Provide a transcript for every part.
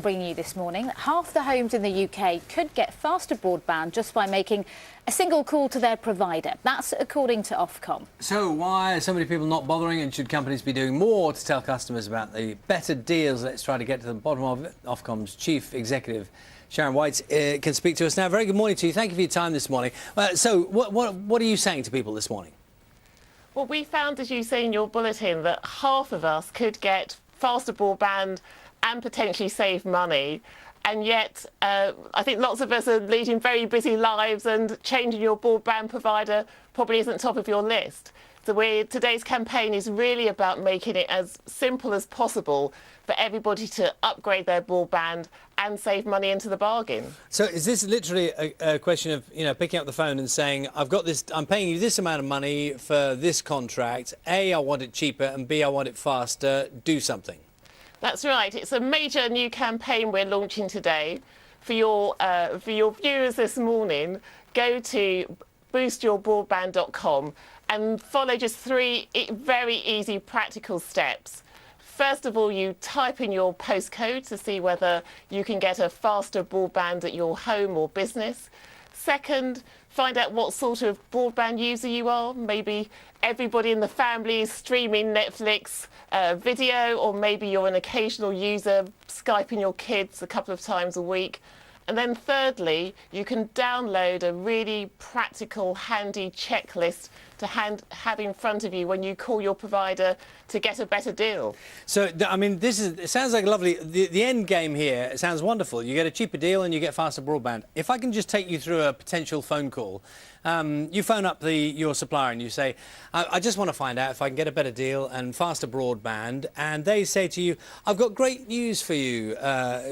Bringing you this morning that half the homes in the UK could get faster broadband just by making a single call to their provider. That's according to Ofcom. So why are so many people not bothering, and should companies be doing more to tell customers about the better deals? Let's try to get to the bottom of it. Ofcom's Chief Executive Sharon White can speak to us now. Very good morning to you. Thank you for your time this morning. So what are you saying to people this morning? Well, we found, as you say in your bulletin, that half of us could get faster broadband and potentially save money. And yet, I think lots of us are leading very busy lives, and changing your broadband provider probably isn't top of your list. So today's campaign is really about making it as simple as possible for everybody to upgrade their broadband and save money into the bargain. So is this literally a question of, picking up the phone and saying, I've got this, I'm paying you this amount of money for this contract. A, I want it cheaper, and B, I want it faster. Do something. That's right. It's a major new campaign we're launching today. For your viewers this morning, go to boostyourbroadband.com and follow just three very easy practical steps. First of all, you type in your postcode to see whether you can get a faster broadband at your home or business. Second, find out what sort of broadband user you are. Maybe everybody in the family is streaming Netflix video, or maybe you're an occasional user Skyping your kids a couple of times a week. And then thirdly, you can download a really practical, handy checklist to have in front of you when you call your provider to get a better deal. So, I mean, it sounds like a lovely, the end game here, it sounds wonderful. You get a cheaper deal and you get faster broadband. If I can just take you through a potential phone call. You phone up your supplier and you say, I just want to find out if I can get a better deal and faster broadband. And they say to you, I've got great news for you,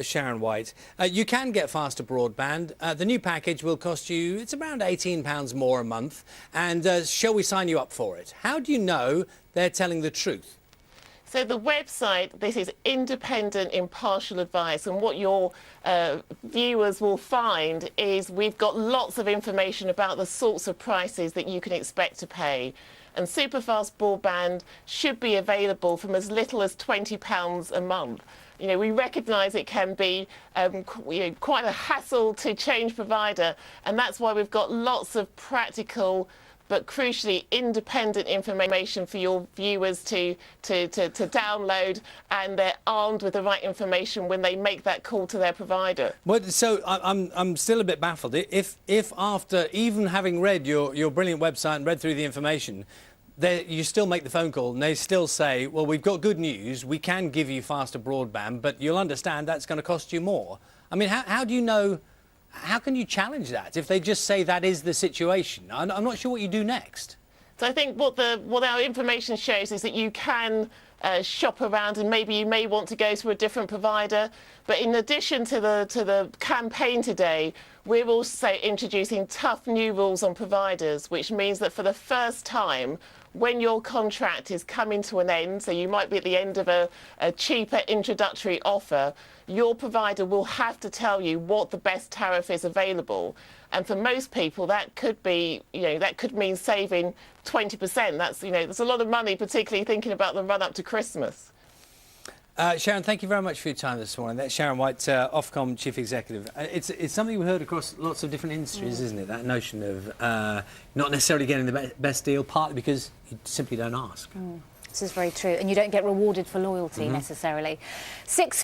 Sharon White. You can get faster broadband. The new package will cost you, it's around £18 more a month. And shall we sign you up for it? How do you know they're telling the truth? So the website, this is independent, impartial advice, and what your viewers will find is we've got lots of information about the sorts of prices that you can expect to pay. And superfast broadband should be available from as little as £20 a month. We recognise it can be quite a hassle to change provider, and that's why we've got lots of practical but crucially independent information for your viewers to download, and they're armed with the right information when they make that call to their provider. Well, so I'm still a bit baffled. If after even having read your brilliant website and read through the information, you still make the phone call and they still say, well, we've got good news, we can give you faster broadband, but you'll understand that's going to cost you more. I mean, how do you know? How can you challenge that if they just say that is the situation? I'm not sure what you do next. So I think what our information shows is that you can shop around, and maybe you may want to go to a different provider. But in addition to the campaign today, we're also introducing tough new rules on providers, which means that for the first time, when your contract is coming to an end, so you might be at the end of a cheaper introductory offer, your provider will have to tell you what the best tariff is available. And for most people, that could be, that could mean saving 20%. That's a lot of money, particularly thinking about the run up to Christmas. Sharon, thank you very much for your time this morning. That's Sharon White, Ofcom Chief Executive. It's something we heard across lots of different industries, isn't it? That notion of not necessarily getting the best deal, partly because you simply don't ask. This is very true, and you don't get rewarded for loyalty necessarily.